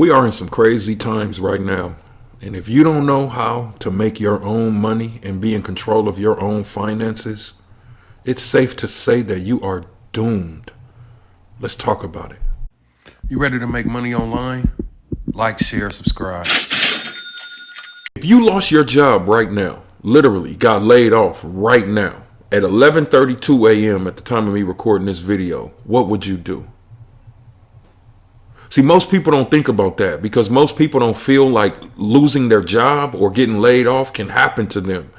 We are in some crazy times right now. And if you don't know how to make your own money and be in control of your own finances, it's safe to say that you are doomed. Let's talk about it. You ready to make money online? Like, share, subscribe. If you lost your job right now, literally got laid off right now at 11:32 a.m. at the time of me recording this video, what would you do? See, most people don't think about that because most people don't feel like losing their job or getting laid off can happen to them.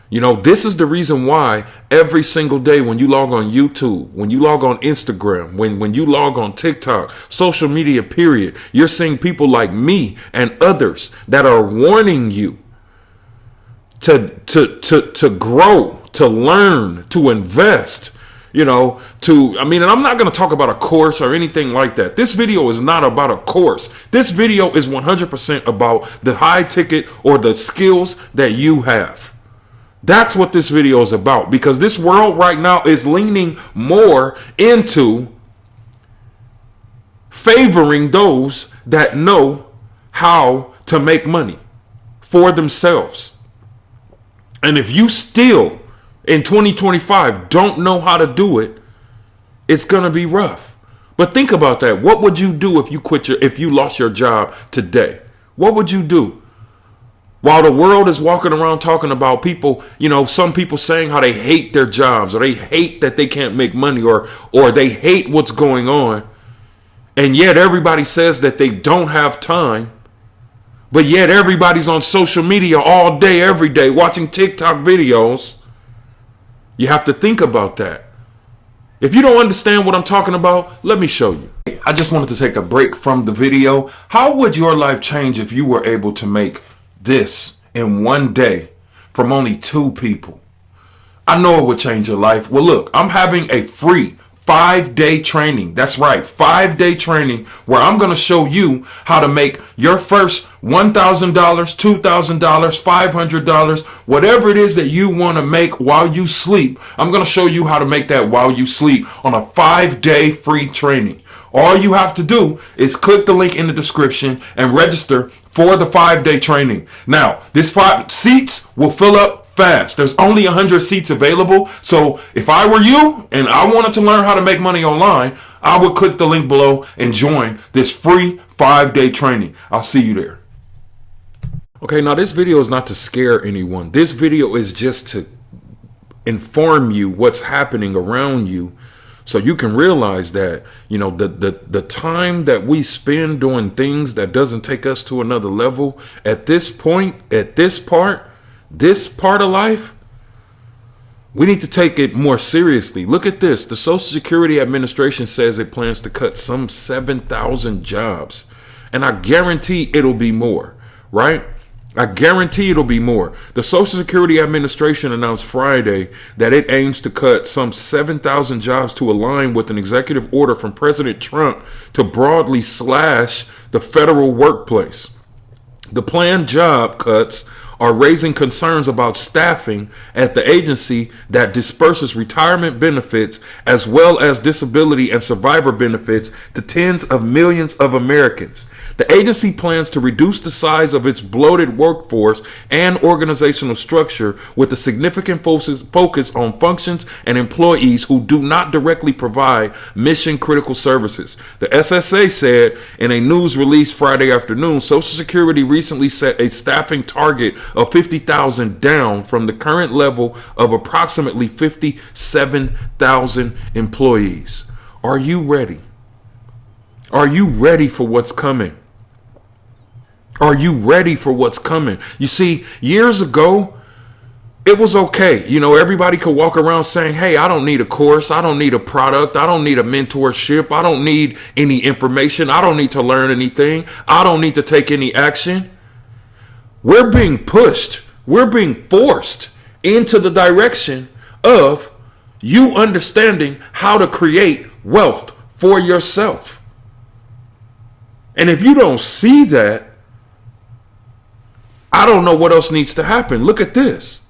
You know, this is the reason why every single day when you log on YouTube, when you log on Instagram, when you log on TikTok, social media, period, you're seeing people like me and others that are warning you to grow, to learn, to invest. And I'm not going to talk about a course or anything like that. This video is not about a course. This video is 100% about the high ticket or the skills that you have. That's what this video is about, because this world right now is leaning more into favoring those that know how to make money for themselves. And if you still in 2025 don't know how to do it, it's going to be rough. But think about that. What would you do if you lost your job today? What would you do? While the world is walking around talking about people, some people saying how they hate their jobs, or they hate that they can't make money, or they hate what's going on. And yet everybody says that they don't have time. But yet everybody's on social media all day, every day, watching TikTok videos. You have to think about that. If you don't understand what I'm talking about, let me show you. I just wanted to take a break from the video. How would your life change if you were able to make this in one day from only 2 people? I know it would change your life. Well, look, I'm having a free 5-day training. That's right, 5-day training where I'm going to show you how to make your first $1,000, $2,000, $500, whatever it is that you want to make while you sleep. I'm going to show you how to make that while you sleep on a 5-day free training. All you have to do is click the link in the description and register for the 5-day training. Now, this 5 seats will fill up fast. There's only 100 seats available. So if I were you and I wanted to learn how to make money online, I would click the link below and join this free 5-day training. I'll see you there. Okay, now this video is not to scare anyone. This video is just to inform you what's happening around you, so you can realize that, the time that we spend doing things that doesn't take us to another level at this point, at this part of life, we need to take it more seriously. Look at this. The Social Security Administration says it plans to cut some 7,000 jobs. And I guarantee it'll be more, right? I guarantee it'll be more. The Social Security Administration announced Friday that it aims to cut some 7,000 jobs to align with an executive order from President Trump to broadly slash the federal workplace. The planned job cuts are raising concerns about staffing at the agency that disperses retirement benefits as well as disability and survivor benefits to tens of millions of Americans. The agency plans to reduce the size of its bloated workforce and organizational structure with a significant focus on functions and employees who do not directly provide mission-critical services. The SSA said in a news release Friday afternoon, Social Security recently set a staffing target of 50,000, down from the current level of approximately 57,000 employees. Are you ready? Are you ready for what's coming? Are you ready for what's coming? You see, years ago, it was okay. Everybody could walk around saying, hey, I don't need a course. I don't need a product. I don't need a mentorship. I don't need any information. I don't need to learn anything. I don't need to take any action. We're being pushed. We're being forced into the direction of you understanding how to create wealth for yourself. And if you don't see that, I don't know what else needs to happen. Look at this.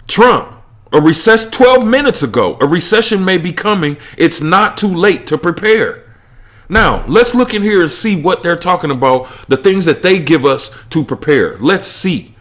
Trump, a recession 12 minutes ago, a recession may be coming. It's not too late to prepare. Now, let's look in here and see what they're talking about, the things that they give us to prepare. Let's see.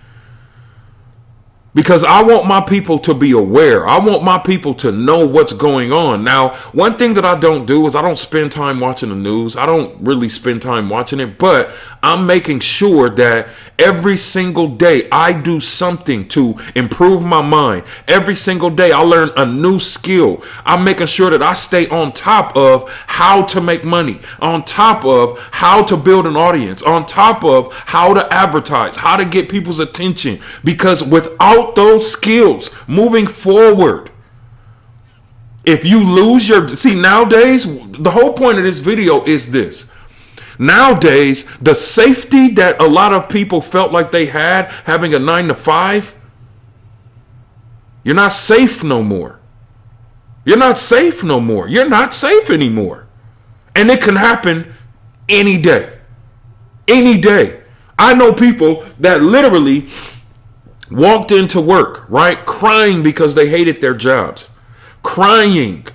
Because I want my people to be aware. I want my people to know what's going on. Now, one thing that I don't do is I don't spend time watching the news. I don't really spend time watching it, but I'm making sure that every single day I do something to improve my mind. Every single day I learn a new skill. I'm making sure that I stay on top of how to make money, on top of how to build an audience, on top of how to advertise, how to get people's attention. Because without those skills moving forward, if you lose nowadays, the whole point of this video is this. Nowadays, the safety that a lot of people felt like they had having a 9 to 5, you're not safe no more. You're not safe no more. You're not safe anymore. And it can happen any day. Any day. I know people that literally walked into work, right? Crying because they hated their jobs. Crying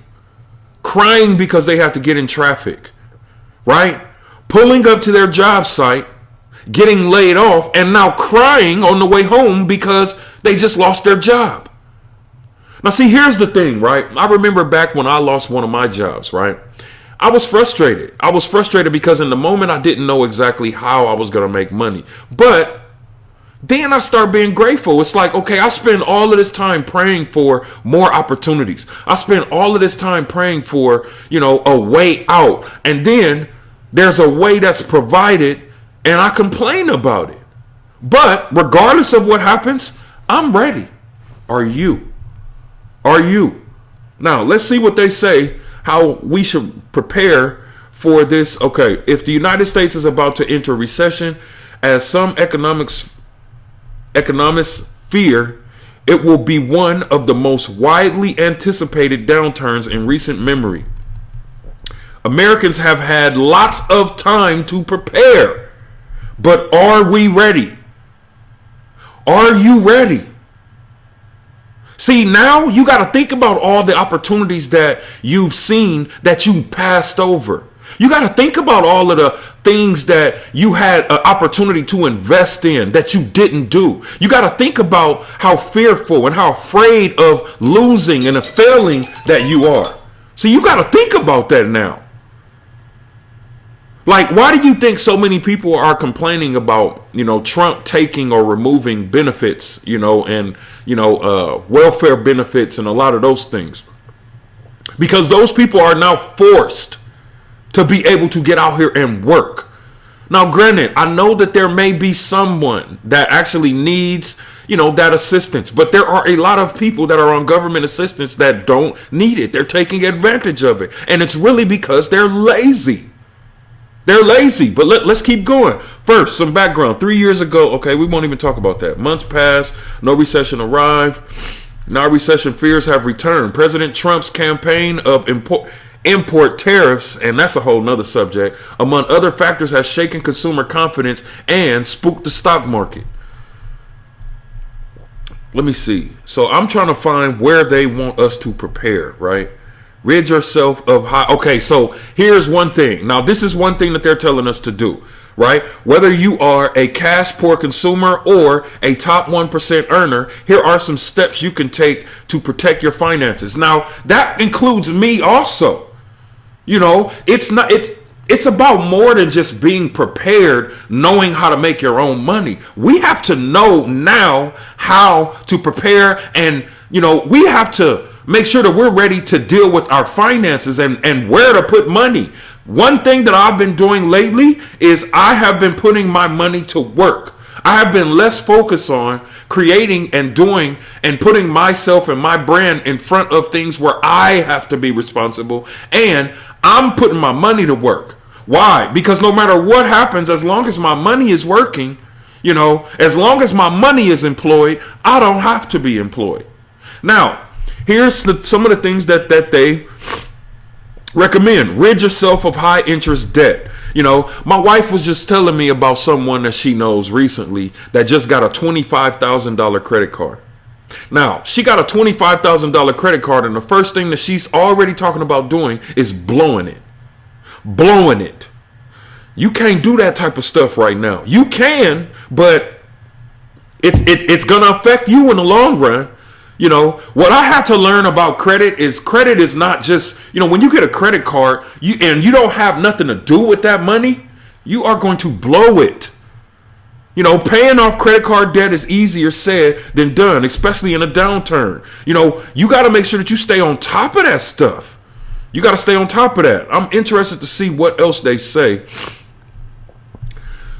because they have to get in traffic, right? Pulling up to their job site, getting laid off, and now crying on the way home because they just lost their job. Now, see, here's the thing, right? I remember back when I lost one of my jobs, right? I was frustrated. I was frustrated because in the moment I didn't know exactly how I was going to make money. But then I start being grateful. It's like, okay, I spend all of this time praying for more opportunities. I spend all of this time praying for, a way out. And then there's a way that's provided and I complain about it. But regardless of what happens, I'm ready. Are you? Are you? Now, let's see what they say, how we should prepare for this. Okay, if the United States is about to enter recession, as some economists fear, it will be one of the most widely anticipated downturns in recent memory. Americans have had lots of time to prepare, but are we ready? Are you ready? See, now you got to think about all the opportunities that you've seen that you passed over. You got to think about all of the things that you had an opportunity to invest in that you didn't do. You got to think about how fearful and how afraid of losing and of failing that you are. So you got to think about that now. Like, why do you think so many people are complaining about, Trump taking or removing benefits, and, welfare benefits and a lot of those things? Because those people are now forced to be able to get out here and work. Now, granted, I know that there may be someone that actually needs, that assistance. But there are a lot of people that are on government assistance that don't need it. They're taking advantage of it. And it's really because they're lazy. They're lazy. But let's keep going. First, some background. 3 years ago, okay, we won't even talk about that. Months passed. No recession arrived. Now recession fears have returned. President Trump's campaign of import tariffs, and that's a whole nother subject, among other factors, has shaken consumer confidence and spooked the stock market. Let me see. So I'm trying to find where they want us to prepare, right? Rid yourself of high. Okay, so here's one thing. Now, this is one thing that they're telling us to do, right? Whether you are a cash poor consumer or a top 1% earner, here are some steps you can take to protect your finances. Now, that includes me also. It's about more than just being prepared, knowing how to make your own money. We have to know now how to prepare, and we have to make sure that we're ready to deal with our finances and where to put money. One thing that I've been doing lately is I have been putting my money to work. I have been less focused on creating and doing and putting myself and my brand in front of things where I have to be responsible, and I'm putting my money to work. Why? Because no matter what happens, as long as my money is working, as long as my money is employed, I don't have to be employed. Now, here's some of the things that they recommend. Rid yourself of high interest debt. My wife was just telling me about someone that she knows recently that just got a $25,000 credit card. Now, she got a $25,000 credit card, and the first thing that she's already talking about doing is blowing it. blowing it. You can't do that type of stuff right now. You can, but it's gonna affect you in the long run. You know, what I had to learn about credit is not just, you know, when you get a credit card, you don't have nothing to do with that money, you are going to blow it. You know, paying off credit card debt is easier said than done, especially in a downturn. You know, you got to make sure that you stay on top of that stuff. You got to stay on top of that. I'm interested to see what else they say.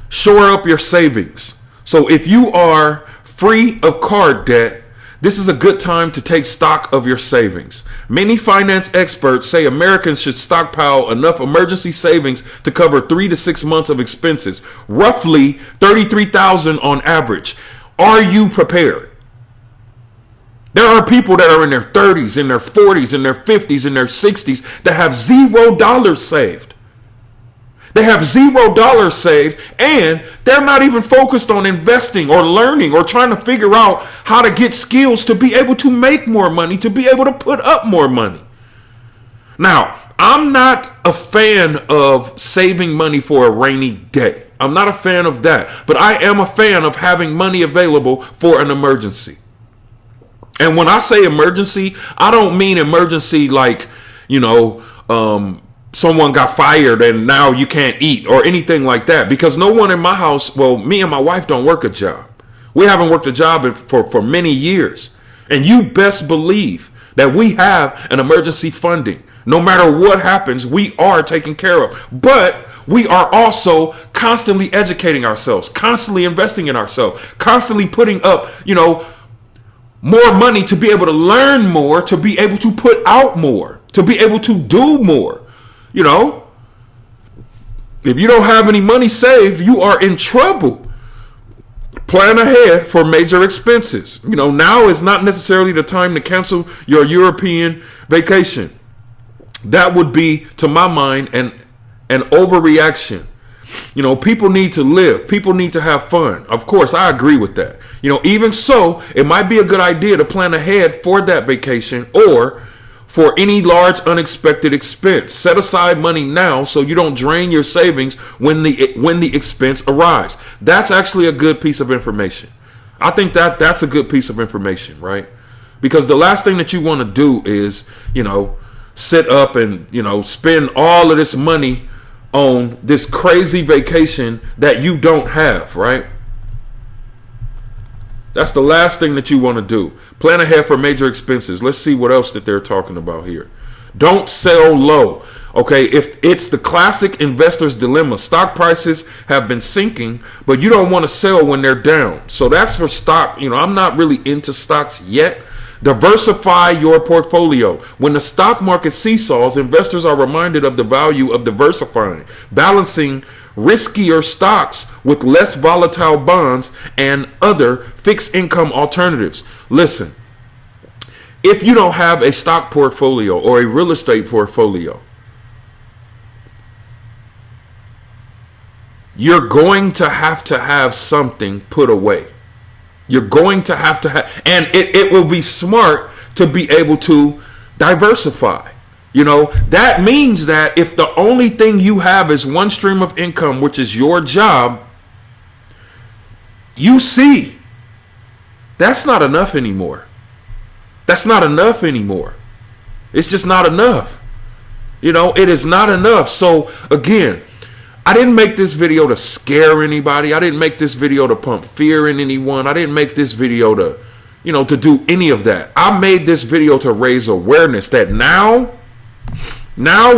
Shore up your savings. So if you are free of card debt, this is a good time to take stock of your savings. Many finance experts say Americans should stockpile enough emergency savings to cover 3 to 6 months of expenses, roughly $33,000 on average. Are you prepared? There are people that are in their 30s, in their 40s, in their 50s, in their 60s that have $0 saved. They have $0 saved, and they're not even focused on investing or learning or trying to figure out how to get skills to be able to make more money, to be able to put up more money. Now, I'm not a fan of saving money for a rainy day. I'm not a fan of that, but I am a fan of having money available for an emergency. And when I say emergency, I don't mean emergency like, you know, someone got fired and now you can't eat or anything like that, because no one in my house, well, me and my wife don't work a job. We haven't worked a job for many years. And you best believe that we have an emergency funding. No matter what happens, we are taken care of. But we are also constantly educating ourselves, constantly investing in ourselves, constantly putting up, you know, more money to be able to learn more, to be able to put out more, to be able to do more. You know, if you don't have any money saved, you are in trouble. Plan ahead for major expenses. You know, now is not necessarily the time to cancel your European vacation. That would be, to my mind, an overreaction. You know, people need to live. People need to have fun. Of course, I agree with that. You know, even so, it might be a good idea to plan ahead for that vacation or for any large unexpected expense. Set aside money now so you don't drain your savings when the expense arrives. That's actually a good piece of information. I think that's a good piece of information, right? Because the last thing that you want to do is, you know, sit up and, you know, spend all of this money on this crazy vacation that you don't have, right? That's the last thing that you want to do. Plan ahead for major expenses. Let's see what else that they're talking about here. Don't sell low. Okay, if it's the classic investor's dilemma, stock prices have been sinking, but you don't want to sell when they're down. So that's for stock. You know, I'm not really into stocks yet. Diversify your portfolio. When the stock market seesaws, investors are reminded of the value of diversifying, balancing riskier stocks with less volatile bonds and other fixed income alternatives. Listen, if you don't have a stock portfolio or a real estate portfolio, you're going to have something put away. You're going to have, and it will be smart to be able to diversify. You know, that means that if the only thing you have is one stream of income, which is your job, you see, that's not enough anymore. That's not enough anymore. It's just not enough. You know, it is not enough. So again, I didn't make this video to scare anybody. I didn't make this video to pump fear in anyone. I didn't make this video to, you know, to do any of that. I made this video to raise awareness that now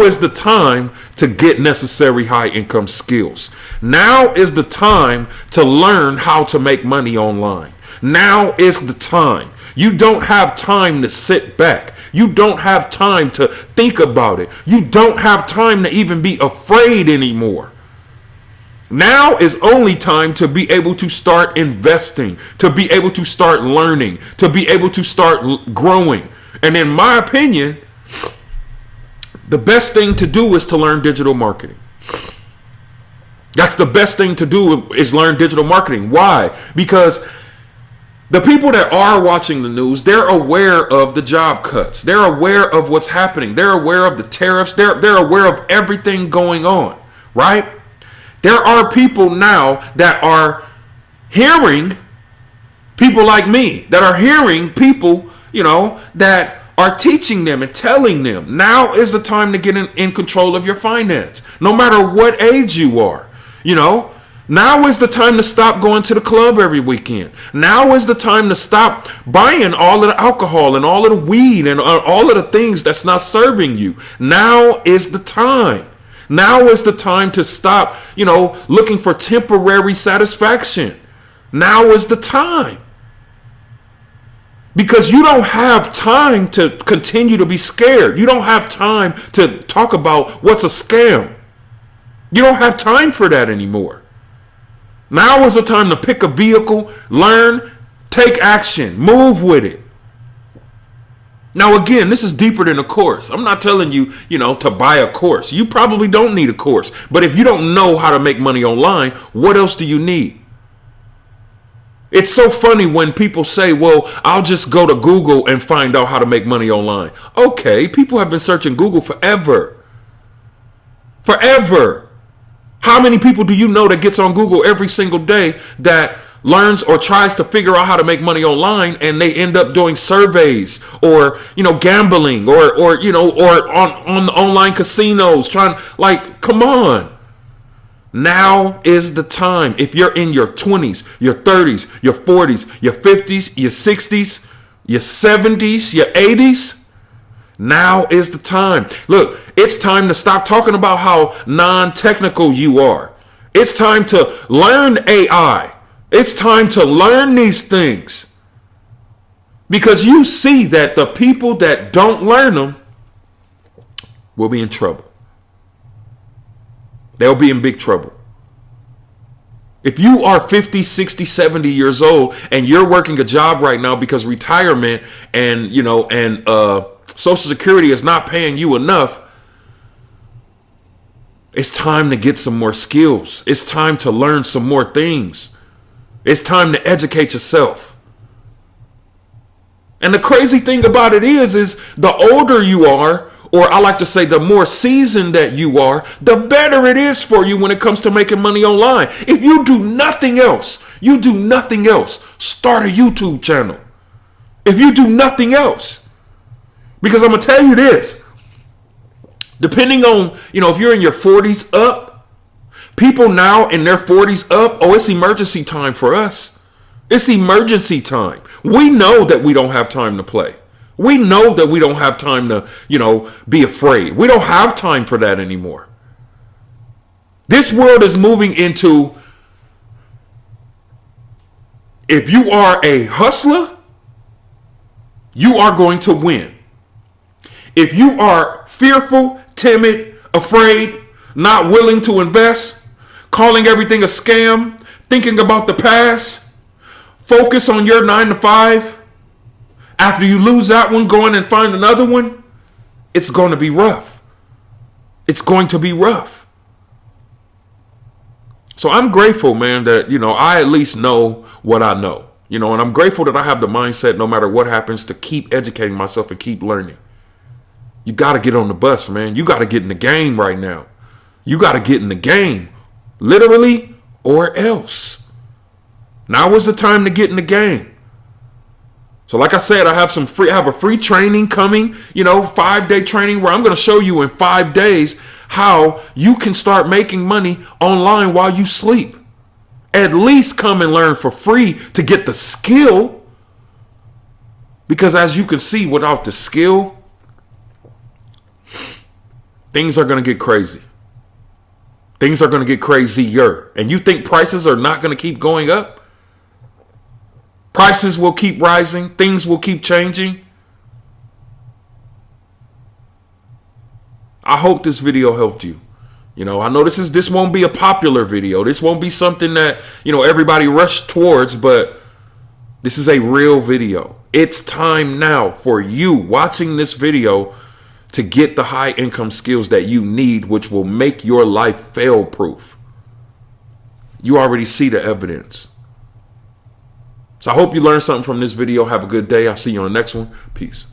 is the time to get necessary high income skills. Now is the time to learn how to make money online. Now is the time. You don't have time to sit back. You don't have time to think about it. You don't have time to even be afraid anymore. Now is only time to be able to start investing, to be able to start learning, to be able to start growing. And in my opinion, the best thing to do is to learn digital marketing. That's the best thing to do is learn digital marketing. Why? Because The people that are watching the news, they're aware of the job cuts. They're aware of what's happening. They're aware of the tariffs. They're aware of everything going on, right? There are people now that are hearing people like me, that are hearing people, that are teaching them and telling them now is the time to get in control of your finance, no matter what age you are. Now is the time to stop going to the club every weekend. Now is the time to stop buying all of the alcohol and all of the weed and all of the things that's not serving you. Now is the time. Now is the time to stop, looking for temporary satisfaction. Now is the time. Because you don't have time to continue to be scared. You don't have time to talk about what's a scam. You don't have time for that anymore. Now is the time to pick a vehicle, learn, take action, move with it. Now, again, this is deeper than a course. I'm not telling you, to buy a course. You probably don't need a course. But if you don't know how to make money online, what else do you need? It's so funny when people say, well, I'll just go to Google and find out how to make money online. Okay, people have been searching Google forever. Forever. How many people do you know that gets on Google every single day that learns or tries to figure out how to make money online, and they end up doing surveys or, gambling or on online casinos come on. Now is the time. If you're in your 20s, your 30s, your 40s, your 50s, your 60s, your 70s, your 80s, now is the time. Look, it's time to stop talking about how non-technical you are. It's time to learn AI. It's time to learn these things. Because you see that the people that don't learn them will be in trouble. They'll be in big trouble. If you are 50, 60, 70 years old and you're working a job right now because retirement and Social Security is not paying you enough, it's time to get some more skills. It's time to learn some more things. It's time to educate yourself. And the crazy thing about it is the older you are, or I like to say the more seasoned that you are, the better it is for you when it comes to making money online. If you do nothing else, start a YouTube channel. If you do nothing else. Because I'm going to tell you this, depending on, if you're in your 40s up, people now in their 40s up, it's emergency time for us. It's emergency time. We know that we don't have time to play. We know that we don't have time to, be afraid. We don't have time for that anymore. This world is moving into, if you are a hustler, you are going to win. If you are fearful, timid, afraid, not willing to invest, calling everything a scam, thinking about the past, focus on your 9 to 5, after you lose that one, go in and find another one, it's going to be rough. It's going to be rough. So I'm grateful, man, that, I at least know what I know, and I'm grateful that I have the mindset, no matter what happens, to keep educating myself and keep learning. You got to get on the bus, man. You got to get in the game right now. You got to get in the game, literally, or else. Now is the time to get in the game. So like I said, I have a free training coming, 5-day training where I'm going to show you in 5 days how you can start making money online while you sleep. At least come and learn for free to get the skill. Because as you can see, without the skill, things are going to get crazy. Things are going to get crazier. And you think prices are not going to keep going up? Prices will keep rising. Things will keep changing. I hope this video helped you. I know this won't be a popular video. This won't be something that, everybody rushed towards, but this is a real video. It's time now for you watching this video to get the high income skills that you need, which will make your life fail proof. You already see the evidence. So I hope you learned something from this video. Have a good day. I'll see you on the next one. Peace.